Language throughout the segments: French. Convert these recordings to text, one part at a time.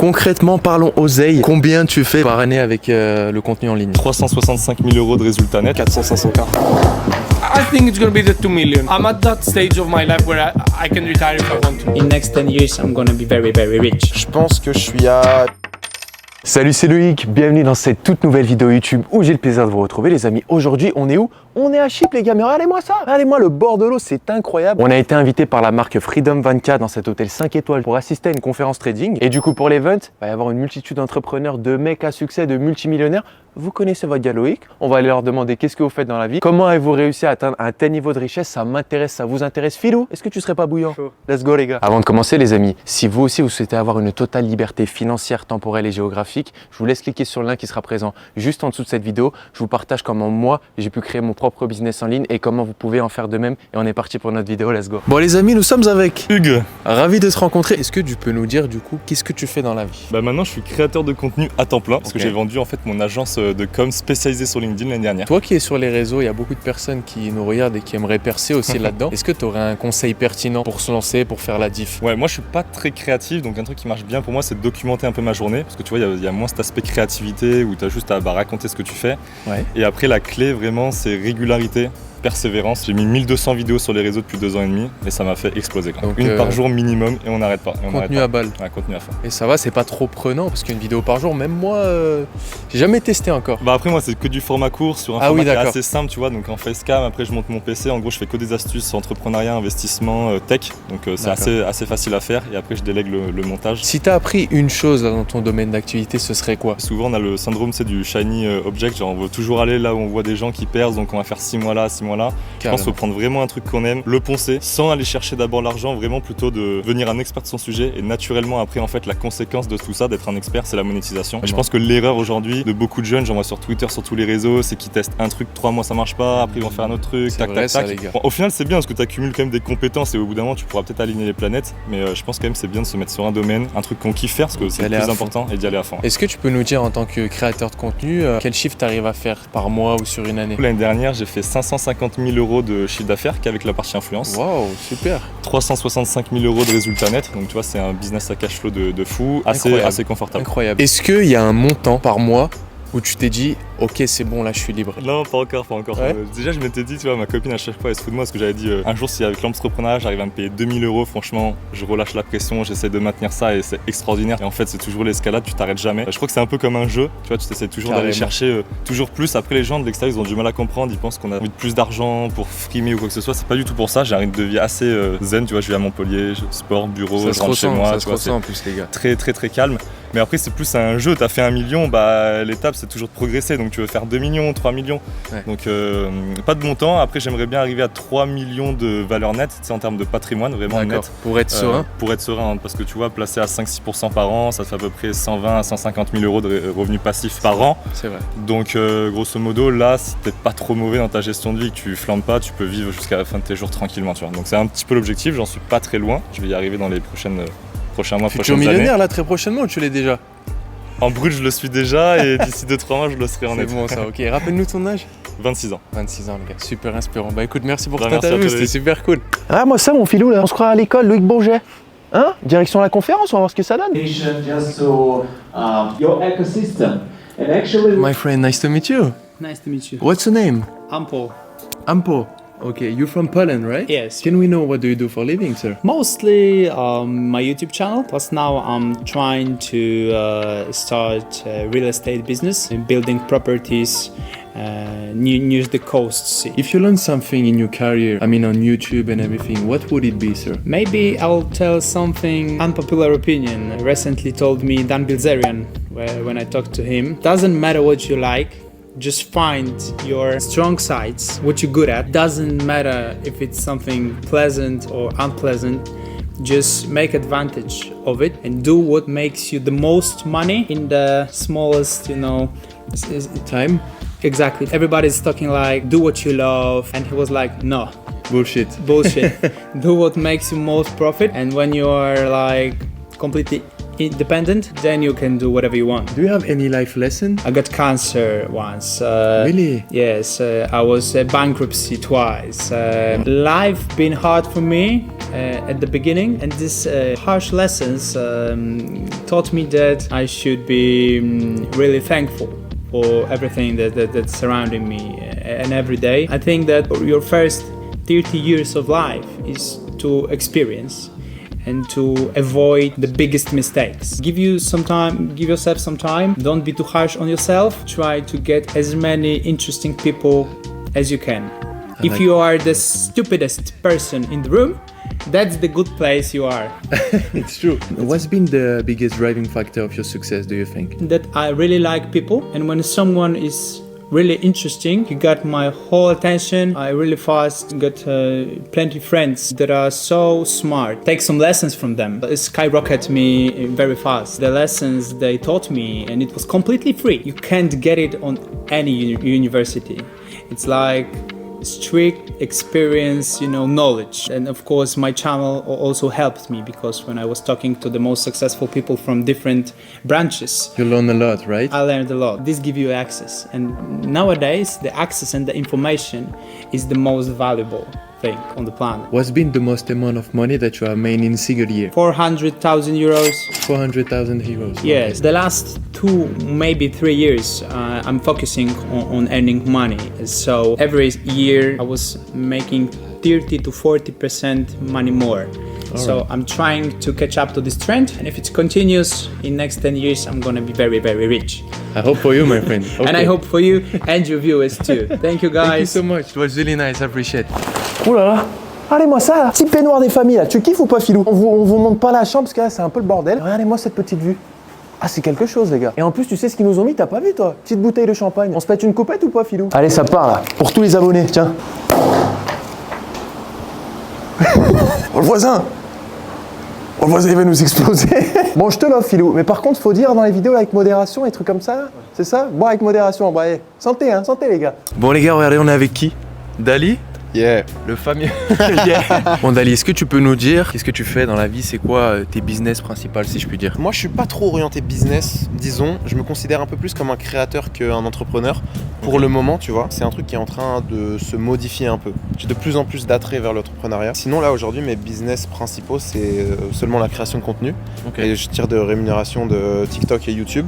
Concrètement, parlons oseille. Combien tu fais par année avec le contenu en ligne? 365 000 euros de résultats nets. 400-500K. I think it's gonna be the 2 million. I'm at that stage of my life where I can retire if I want to. In next 10 years, I'm gonna be very, very rich. Je pense que je suis à... Salut, c'est Loïc, bienvenue dans cette toute nouvelle vidéo YouTube où j'ai le plaisir de vous retrouver les amis. Aujourd'hui, on est où? On est à Chypre les gars, mais regardez-moi ça, regardez-moi le bord de l'eau, c'est incroyable. On a été invité par la marque Freedom 24 dans cet hôtel 5 étoiles pour assister à une conférence trading. Et du coup pour l'event, il va y avoir une multitude d'entrepreneurs, de mecs à succès, de multimillionnaires. Vous connaissez votre gars Loïc, on va aller leur demander qu'est-ce que vous faites dans la vie, comment avez-vous réussi à atteindre un tel niveau de richesse, ça m'intéresse, ça vous intéresse. Philou, est-ce que tu serais pas bouillant? Chaud. Let's go les gars. Avant de commencer les amis, si vous aussi vous souhaitez avoir une totale liberté financière, temporelle et géographique, je vous laisse cliquer sur le lien qui sera présent juste en dessous de cette vidéo. Je vous partage comment moi j'ai pu créer mon propre business en ligne et comment vous pouvez en faire de même. Et on est parti pour notre vidéo, let's go. Bon les amis, nous sommes avec Hugues. Ravi de se rencontrer. Est-ce que tu peux nous dire du coup, qu'est-ce que tu fais dans la vie? Maintenant je suis créateur de contenu à temps plein parce que Ok. j'ai vendu en fait mon agence de com spécialisée sur LinkedIn l'année dernière. Toi qui es sur les réseaux, il y a beaucoup de personnes qui nous regardent et qui aimeraient percer aussi là-dedans. Est-ce que tu aurais un conseil pertinent pour se lancer, pour faire la diff? Ouais, moi je suis pas très créatif, donc un truc qui marche bien pour moi c'est de documenter un peu ma journée parce que tu vois il y a moins cet aspect créativité où tu as juste à raconter ce que tu fais. Ouais. Et après la clé vraiment c'est régularité, persévérance. J'ai mis 1200 vidéos sur les réseaux depuis 2 ans et demi et ça m'a fait exploser quoi. Donc, Une par jour minimum et on n'arrête pas. Et on n'arrête Contenu pas. à balle. Ouais, contenu à fond. Et ça va, c'est pas trop prenant parce qu'une vidéo par jour, même moi, j'ai jamais testé encore. Bah après moi c'est que du format court sur un Ah format oui, qui est d'accord. assez simple tu vois, donc en facecam, après je monte mon PC, en gros je fais que des astuces entrepreneuriat, investissement, tech, donc c'est D'accord. assez facile à faire et après je délègue le montage. Si t'as appris une chose là, dans ton domaine d'activité, ce serait quoi? Souvent on a le syndrome c'est du shiny object, genre on veut toujours aller là où on voit des gens qui percent, donc on va faire 6 mois là, 6 mois là. Je pense qu'il faut prendre vraiment un truc qu'on aime, le poncer, sans aller chercher d'abord l'argent, vraiment plutôt de devenir un expert de son sujet et naturellement après en fait la conséquence de tout ça, d'être un expert, c'est la monétisation. Et je pense que l'erreur aujourd'hui de beaucoup de jeunes, j'en vois sur Twitter, sur tous les réseaux, c'est qu'ils testent un truc, 3 mois ça marche pas, après ils vont faire un autre truc, C'est tac vrai, tac ça, tac. les gars. Bon, au final c'est bien parce que tu accumules quand même des compétences et au bout d'un moment tu pourras peut-être aligner les planètes, mais je pense quand même c'est bien de se mettre sur un domaine, un truc qu'on kiffe faire parce que c'est le aller à plus fond. important et d'y aller à fond. Est-ce que tu peux nous dire en tant que créateur de contenu, quel chiffre t'arrives à faire par mois ou sur une année? L'année dernière j'ai fait 550 000 euros de chiffre d'affaires qu'avec la partie influence. Waouh, super. 365 000 euros de résultats nets, donc tu vois c'est un business à cash flow de fou, Incroyable. assez confortable. Incroyable. Est-ce qu'il y a un montant par mois où tu t'es dit, ok c'est bon là je suis libre? Non, pas encore. Ouais. Déjà, je m'étais dit, tu vois, ma copine à chaque fois elle se fout de moi parce que j'avais dit un jour, si avec l'entrepreneuriat j'arrive à me payer 2000 euros, franchement, je relâche la pression, j'essaie de maintenir ça et c'est extraordinaire. Et en fait, c'est toujours l'escalade, tu t'arrêtes jamais. Je crois que c'est un peu comme un jeu, tu vois, tu essaies toujours d'aller Carrément. chercher toujours plus. Après, les gens de l'extérieur, ils ont du mal à comprendre, ils pensent qu'on a envie de plus d'argent pour frimer ou quoi que ce soit. C'est pas du tout pour ça. J'ai un rythme de vie assez zen, tu vois, je vais à Montpellier, sport, bureau, Ça je se rentre chez ressent, moi. ça tu se vois, ressent en plus les gars. très calme. Mais après c'est plus un jeu, t'as fait 1 million, bah l'étape c'est toujours de progresser, donc tu veux faire 2 millions, 3 millions, Ouais. donc pas de montant. Après j'aimerais bien arriver à 3 millions de valeur nette, tu sais, en termes de patrimoine, vraiment D'accord, net. pour être serein. Pour être serein, parce que tu vois, placé à 5-6% par an, ça fait à peu près 120 à 150 000 euros de revenus passifs par an. C'est vrai. Donc grosso modo, là, si t'es pas trop mauvais dans ta gestion de vie, que tu flambes pas, tu peux vivre jusqu'à la fin de tes jours tranquillement, tu vois. Donc c'est un petit peu l'objectif, j'en suis pas très loin, je vais y arriver dans les prochains mois, Futur prochaines années. millionnaire là très prochainement ou tu l'es déjà? En brut, je le suis déjà et d'ici 2-3 mois, je le serai en C'est net. bon ça, ok. Rappelle-nous ton âge. 26 ans. 26 ans les gars, super inspirant. Bah écoute, merci pour Bah, cette merci à interview, toi, c'était Loïc. super cool. Ah moi ça mon filou là, on se croit à l'école, Loïc Bourget. Hein? Direction la conférence, on va voir ce que ça donne. Just so your ecosystem and actually My friend, nice to meet you. Nice to meet you. What's your name? I'm Paul. Ampo. Okay, you're from Poland, right? Yes. Can we know what do you do for a living, sir? Mostly my YouTube channel. Plus now I'm trying to start a real estate business and building properties near the coasts. If you learn something in your career, I mean on YouTube and everything, what would it be, sir? Maybe I'll tell something unpopular opinion. Recently told me Dan Bilzerian when I talked to him. Doesn't matter what you like. Just find your strong sides, what you're good at. Doesn't matter if it's something pleasant or unpleasant. Just make advantage of it and do what makes you the most money in the smallest, Time? exactly. Everybody's talking like, do what you love. And he was like, no, Bullshit. bullshit. Do what makes you most profit. And when you are like completely independent, then you can do whatever you want. Do you have any life lesson? I got cancer once. Really? Yes, I was bankruptcy twice. Life been hard for me at the beginning, and these harsh lessons taught me that I should be really thankful for everything that's surrounding me and every day. I think that your first 30 years of life is to experience and to avoid the biggest mistakes. Give yourself some time. Don't be too harsh on yourself. Try to get as many interesting people as you can. If you are the stupidest person in the room, that's the good place you are. It's true. What's been the biggest driving factor of your success, do you think? That I really like people, and when someone is really interesting, you got my whole attention. I really fast got plenty of friends that are so smart. Take some lessons from them. It skyrocketed me very fast. The lessons they taught me, and it was completely free. You can't get it on any university. It's like strict experience, knowledge. And of course my channel also helped me, because when I was talking to the most successful people from different branches, You learn a lot, right? I learned a lot. This gives you access, and nowadays the access and the information is the most valuable thing on the planet. What's been the most amount of money that you have made in a single year? 400,000 euros. 400,000 euros. Yes, the last 2, maybe 3 years, I'm focusing on earning money. So every year I was making 30 to 40% money more. So I'm trying to catch up to this trend, and if it continues in next 10 years, I'm gonna be very, very rich. I hope for you, my friend. Okay. And I hope for you and your viewers too. Thank you guys. Thank you so much. It was really nice. I appreciate. Oh là là. Regardez-moi ça là. Petit peignoir des familles là. Tu kiffes ou pas, Philou? On vous montre pas la chambre parce que là c'est un peu le bordel. Regardez-moi cette petite vue. Ah, c'est quelque chose, les gars. Et en plus, tu sais ce qu'ils nous ont mis? T'as pas vu, toi? Petite bouteille de champagne. On se pète une coupette ou pas, Philou? Allez, ça part là. Pour tous les abonnés, tiens. Oh, le voisin! Oh, le voisin, il va nous exploser. Bon, je te l'offre, Philou. Mais par contre, faut dire dans les vidéos avec modération et trucs comme ça. C'est ça? Boire avec modération. Bah, allez. Santé, hein, santé, les gars. Bon, les gars, regardez, on est avec qui? Dali? Yeah. Le fameux. Yeah. Bon, Dali, est-ce que tu peux nous dire qu'est-ce que tu fais dans la vie? C'est quoi tes business principaux, si je puis dire? Moi, je suis pas trop orienté business, disons. Je me considère un peu plus comme un créateur qu'un entrepreneur. Pour le moment, tu vois, c'est un truc qui est en train de se modifier un peu. J'ai de plus en plus d'attrait vers l'entrepreneuriat. Sinon, là, aujourd'hui, mes business principaux, c'est seulement la création de contenu. Et je tire de rémunération de TikTok et YouTube.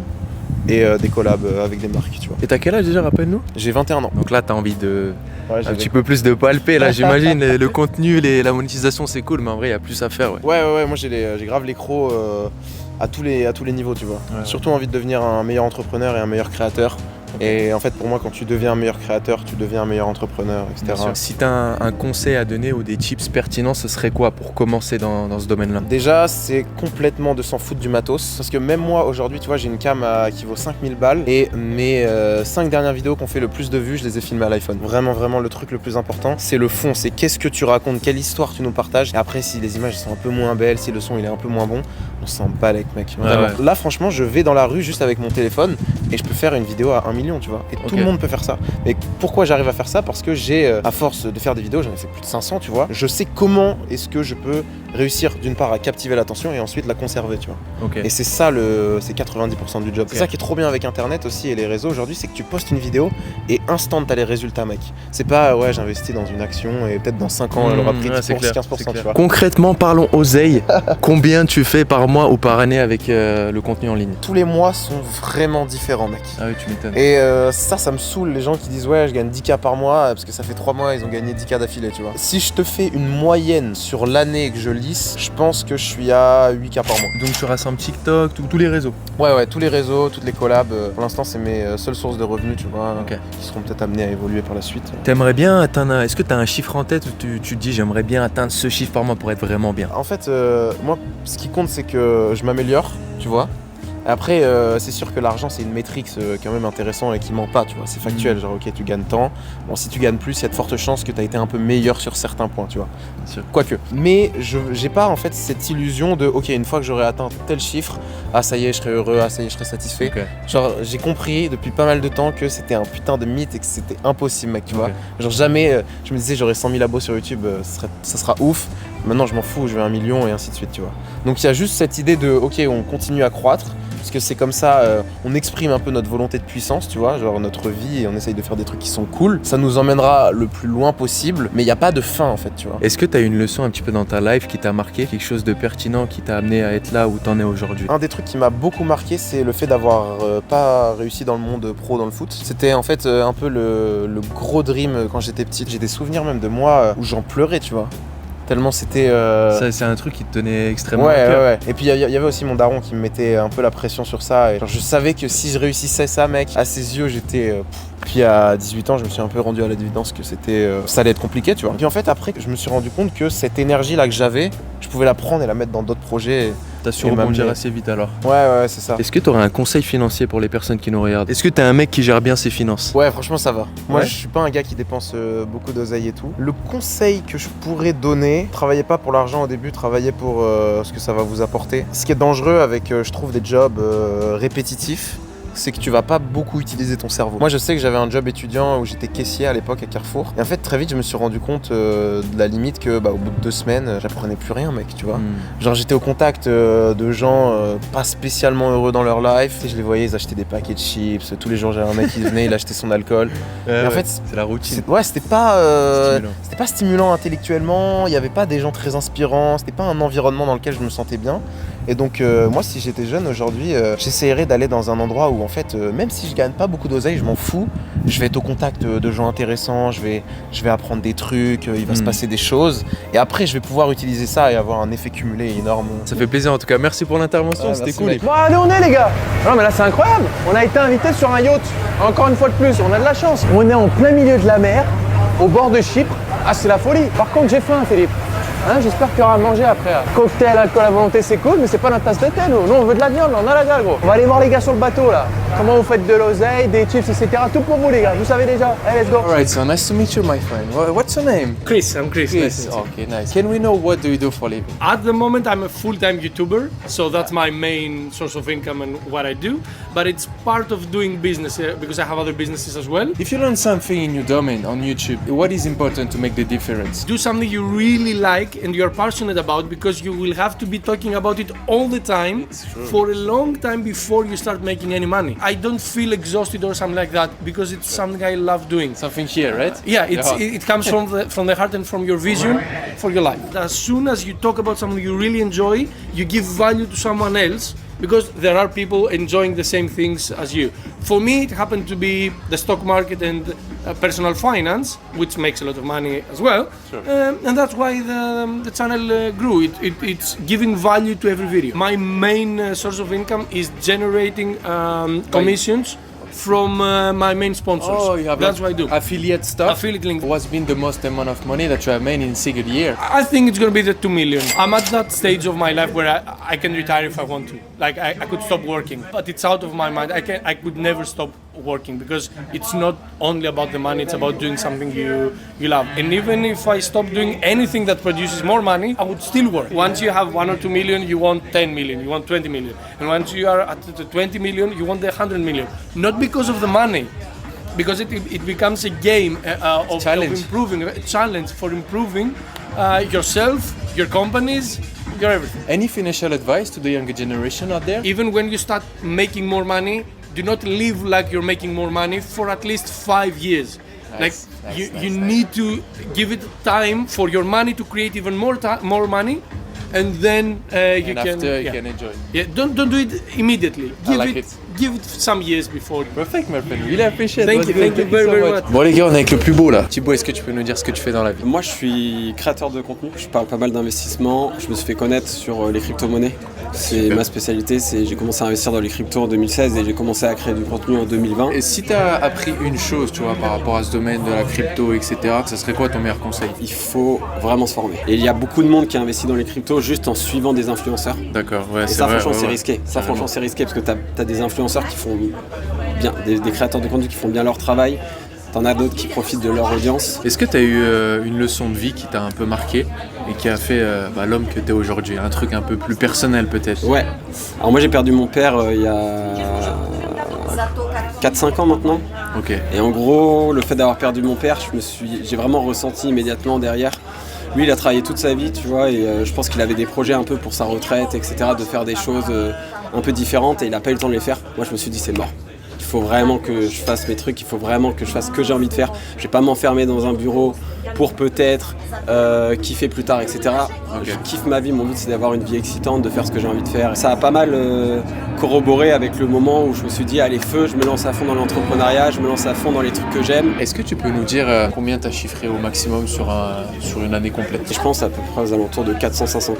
Et des collabs avec des marques, tu vois. Et t'as quel âge déjà, rappelle-nous? J'ai 21 ans. Donc là, t'as envie de... Ouais, un petit peu plus de palper, là, j'imagine. Le contenu, la monétisation, c'est cool, mais en vrai, il y a plus à faire, ouais. Ouais, moi j'ai grave les crocs à tous les niveaux, tu vois. Surtout envie de devenir un meilleur entrepreneur et un meilleur créateur. Et en fait, pour moi, quand tu deviens un meilleur créateur, tu deviens un meilleur entrepreneur, etc. Si tu as un conseil à donner ou des tips pertinents, ce serait quoi pour commencer dans ce domaine-là? Déjà, c'est complètement de s'en foutre du matos. Parce que même moi, aujourd'hui, tu vois, j'ai une cam qui vaut 5000 balles. Et mes 5 dernières vidéos qui ont fait le plus de vues, je les ai filmées à l'iPhone. Vraiment, le truc le plus important, c'est le fond. C'est qu'est-ce que tu racontes, quelle histoire tu nous partages. Et après, si les images sont un peu moins belles, si le son il est un peu moins bon, on s'en balèque, mec. Ouais. Là, franchement, je vais dans la rue juste avec mon téléphone et je peux faire une vidéo à 1 million, tu vois. Et tout le monde peut faire ça. Mais pourquoi j'arrive à faire ça? Parce que j'ai, à force de faire des vidéos, j'en ai fait plus de 500, tu vois. Je sais comment est-ce que je peux réussir d'une part à captiver l'attention et ensuite la conserver, tu vois. Et c'est ça, c'est 90% du job. C'est ça qui est trop bien avec Internet aussi et les réseaux aujourd'hui, c'est que tu postes une vidéo et instant t'as les résultats, mec. C'est pas, ouais, j'investis dans une action et peut-être dans 5 ans, elle aura pris 10%, 15%, tu vois. Concrètement, parlons oseille. Combien tu fais par mois ou par année avec le contenu en ligne? Tous les mois sont vraiment différents, mec. Ah oui, tu m'étonnes. Et ça me saoule, les gens qui disent ouais, je gagne 10K par mois parce que ça fait 3 mois, ils ont gagné 10K d'affilée, tu vois. Si je te fais une moyenne sur l'année que je lisse, je pense que je suis à 8K par mois. Donc tu rassembles TikTok, tous les réseaux? Ouais, tous les réseaux, toutes les collabs. Pour l'instant, c'est mes seules sources de revenus, tu vois, qui seront peut-être amenées à évoluer par la suite. T'aimerais bien atteindre... Est-ce que t'as un chiffre en tête où tu te dis j'aimerais bien atteindre ce chiffre par mois pour être vraiment bien? En fait, moi, ce qui compte, c'est que je m'améliore, tu vois. Après, c'est sûr que l'argent, c'est une métrique quand même intéressant et qui ment pas, tu vois. C'est factuel, genre ok, tu gagnes tant. Bon, si tu gagnes plus, il y a de fortes chances que tu as été un peu meilleur sur certains points, tu vois. Quoique. Mais j'ai pas en fait cette illusion de ok, une fois que j'aurai atteint tel chiffre, ah ça y est, je serai heureux, ah ça y est, je serai satisfait. Genre, j'ai compris depuis pas mal de temps que c'était un putain de mythe et que c'était impossible, mec, tu vois. Genre, jamais, je me disais, j'aurais 100 000 abos sur YouTube, ça sera ouf. Maintenant, je m'en fous, je veux 1 million et ainsi de suite, tu vois. Donc il y a juste cette idée de, ok, on continue à croître, parce que c'est comme ça, on exprime un peu notre volonté de puissance, tu vois, genre notre vie, et on essaye de faire des trucs qui sont cool. Ça nous emmènera le plus loin possible, mais il n'y a pas de fin en fait, tu vois. Est-ce que tu as une leçon un petit peu dans ta life qui t'a marqué, quelque chose de pertinent qui t'a amené à être là où t'en es aujourd'hui? Un des trucs qui m'a beaucoup marqué, c'est le fait d'avoir pas réussi dans le monde pro dans le foot. C'était en fait un peu le gros dream quand j'étais petite. J'ai des souvenirs même de moi où j'en pleurais, tu vois. Tellement c'était... Ça, c'est un truc qui te tenait extrêmement à cœur. Ouais. Et puis il y avait aussi mon daron qui me mettait un peu la pression sur ça. Et genre, je savais que si je réussissais ça, mec, à ses yeux, j'étais... Puis à 18 ans, je me suis un peu rendu à l'évidence que ça allait être compliqué, tu vois. Puis en fait, après, je me suis rendu compte que cette énergie-là que j'avais, je pouvais la prendre et la mettre dans d'autres projets. T'as su rebondir assez vite alors. Ouais, c'est ça. Est-ce que t'aurais un conseil financier pour les personnes qui nous regardent? Est-ce que t'es un mec qui gère bien ses finances? Ouais, franchement, ça va. Moi, Ouais. je suis pas un gars qui dépense beaucoup d'oseille et tout. Le conseil que je pourrais donner, travaillez pas pour l'argent au début, travaillez pour ce que ça va vous apporter. Ce qui est dangereux avec, je trouve, des jobs répétitifs, c'est que tu vas pas beaucoup utiliser ton cerveau. Moi, je sais que j'avais un job étudiant où j'étais caissier à l'époque à Carrefour. Et en fait, très vite, je me suis rendu compte de la limite que, au bout de 2 semaines, j'apprenais plus rien, mec, tu vois. Genre, j'étais au contact de gens pas spécialement heureux dans leur life. Tu sais, je les voyais, ils achetaient des paquets de chips. Tous les jours, j'avais un mec qui venait, il achetait son alcool. Et en fait, c'est la routine. c'était pas stimulant intellectuellement. Il y avait pas des gens très inspirants. C'était pas un environnement dans lequel je me sentais bien. Et donc, moi, si j'étais jeune aujourd'hui, j'essayerais d'aller dans un endroit où en fait, même si je gagne pas beaucoup d'oseille, je m'en fous. Je vais être au contact de gens intéressants, je vais apprendre des trucs, il va se passer des choses. Et après, je vais pouvoir utiliser ça et avoir un effet cumulé énorme. Ça fait plaisir en tout cas. Merci pour l'intervention, Ouais, c'était merci, cool. mec. Bon, allez, on est les gars. Non, mais là, c'est incroyable. On a été invités sur un yacht. Encore une fois de plus, on a de la chance. On est en plein milieu de la mer, au bord de Chypre. Ah, c'est la folie. Par contre, j'ai faim, Philippe. Hein, j'espère qu'il y aura à manger après. Cocktail, alcool à volonté, c'est cool, mais c'est pas notre tasse de thé, nous. Nous, on veut de la viande, on a la dalle, gros. On va aller voir les gars sur le bateau, là. Comment vous faites de l'oseille, des chips, etc. Tout pour vous, les gars. Vous savez déjà. Allez, let's go. Alright, so nice to meet you, my friend. What's your name? Chris, I'm Chris. Nice to meet you. Okay, nice. Can we know what do you do for a living? At the moment, I'm a full-time YouTuber, so that's my main source of income and what I do. But it's part of doing business because I have other businesses as well. If you learn something in your domain on YouTube, what is important to make the difference? Do something you really like and you're passionate about, because you will have to be talking about it all the time for a long time before you start making any money. I don't feel exhausted or something like that because it's something I love doing. Something here, right? Yeah, Yeah. it comes from the heart and from your vision for your life. As soon as you talk about something you really enjoy, you give value to someone else, because there are people enjoying the same things as you. For me, it happened to be the stock market and personal finance, which makes a lot of money as well. And that's why the channel grew. It's giving value to every video. My main source of income is generating commissions from my main sponsors. Oh, you have That's what I do. affiliate stuff. Affiliate link. What's been the most amount of money that you have made in a single year? I think it's gonna be the 2 million. I'm at that stage of my life where I can retire if I want to. Like I could stop working, but it's out of my mind. I could never stop working because it's not only about the money, it's about doing something you love. And even if I stop doing anything that produces more money, I would still work. Once you have 1 or 2 million, you want 10 million, you want 20 million. And once you are at the 20 million, you want the 100 million. Not because of the money, because it becomes a game of improving, a challenge for improving yourself, your companies, your everything. Any financial advice to the younger generation out there? Even when you start making more money, do not live like you're making more money for at least 5 years. Nice, You need to give it time for your money to create even more money, and then you can enjoy. Yeah, don't do it immediately. Give it some years before. Perfect, my friend. Really appreciate Thank you very, very much. Bon, les gars, on est avec le plus beau là. Thibaut, est-ce que tu peux nous dire ce que tu fais dans la vie? Moi, je suis créateur de contenu. Je parle pas mal d'investissement. Je me suis fait connaître sur les crypto-monnaies. C'est ma spécialité. J'ai commencé à investir dans les cryptos en 2016 et j'ai commencé à créer du contenu en 2020. Et si tu as appris une chose, tu vois, par rapport à ce domaine de la crypto, etc., ça serait quoi ton meilleur conseil? Il faut vraiment se former. Et il y a beaucoup de monde qui investit dans les cryptos juste en suivant des influenceurs. D'accord, ouais, Et c'est ça, vrai. franchement, c'est risqué. Ça, franchement, c'est risqué parce que t'as des influenceurs qui font bien, des créateurs de contenu qui font bien leur travail. T'en as d'autres qui profitent de leur audience. Est-ce que tu as eu une leçon de vie qui t'a un peu marqué et qui a fait l'homme que tu es aujourd'hui? Un truc un peu plus personnel peut-être? Ouais. Alors moi j'ai perdu mon père il y a 4-5 ans maintenant. Ok. Et en gros, le fait d'avoir perdu mon père, j'ai vraiment ressenti immédiatement derrière Lui, il a travaillé toute sa vie, tu vois, et je pense qu'il avait des projets un peu pour sa retraite, etc., de faire des choses un peu différentes, et il n'a pas eu le temps de les faire. Moi, je me suis dit, c'est mort. Il faut vraiment que je fasse mes trucs, il faut vraiment que je fasse ce que j'ai envie de faire. Je vais pas m'enfermer dans un bureau pour peut-être kiffer plus tard, etc. Okay. Je kiffe ma vie, mon but c'est d'avoir une vie excitante, de faire ce que j'ai envie de faire. Ça a pas mal corroboré avec le moment où je me suis dit, allez feu, je me lance à fond dans l'entrepreneuriat, je me lance à fond dans les trucs que j'aime. Est-ce que tu peux nous dire combien tu as chiffré au maximum sur une année complète? Je pense à peu près aux alentours de 400-500K.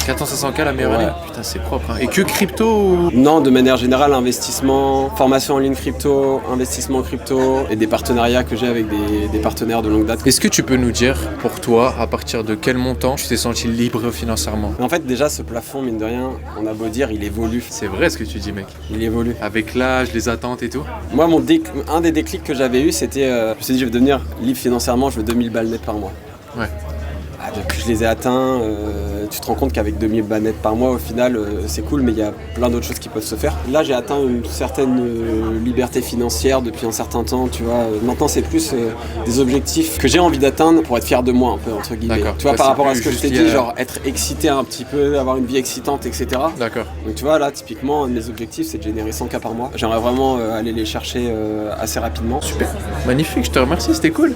400-500K la meilleure année? Putain, c'est propre. Hein. Et que crypto ou... Non, de manière générale, investissement, formation en ligne crypto, investissement crypto et des partenariats que j'ai avec des partenaires de longue date. Est-ce que tu peux nous dire, pour toi, à partir de quel montant tu t'es senti libre financièrement? En fait, déjà, ce plafond, mine de rien, on a beau dire, il évolue. C'est vrai ce que tu dis, mec. Il évolue. Avec l'âge, les attentes et tout? Moi, un des déclics que j'avais eu, c'était, je me suis dit, je vais devenir libre financièrement, je veux 2000 balles net par mois. Ouais. Depuis que je les ai atteints, tu te rends compte qu'avec 2000 balles net par mois, au final, c'est cool, mais il y a plein d'autres choses qui peuvent se faire. Là, j'ai atteint une certaine liberté financière depuis un certain temps, tu vois. Maintenant, c'est plus des objectifs que j'ai envie d'atteindre pour être fier de moi, un peu, entre guillemets. Tu vois, par rapport à ce que je t'ai dit, genre être excité un petit peu, avoir une vie excitante, etc. D'accord. Donc, tu vois, là, typiquement, un de mes objectifs, c'est de générer 100K par mois. J'aimerais vraiment aller les chercher assez rapidement. Super. Magnifique, je te remercie, c'était cool.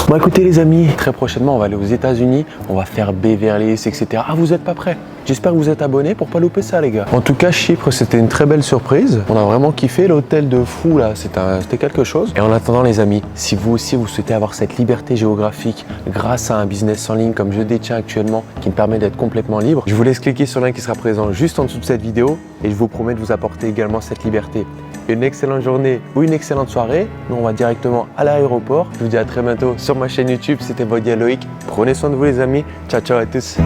Bon écoutez les amis, très prochainement on va aller aux États-Unis, on va faire Beverly Hills, etc. Ah vous êtes pas prêts? J'espère que vous êtes abonnés pour pas louper ça les gars. En tout cas Chypre c'était une très belle surprise, on a vraiment kiffé l'hôtel de fou là, c'était quelque chose. Et en attendant les amis, si vous aussi vous souhaitez avoir cette liberté géographique grâce à un business en ligne comme je détiens actuellement qui me permet d'être complètement libre, je vous laisse cliquer sur le lien qui sera présent juste en dessous de cette vidéo et je vous promets de vous apporter également cette liberté. Une excellente journée ou une excellente soirée. Nous on va directement à l'aéroport. Je vous dis à très bientôt sur ma chaîne YouTube. C'était votre gars Loïc. Prenez soin de vous les amis. Ciao ciao à tous.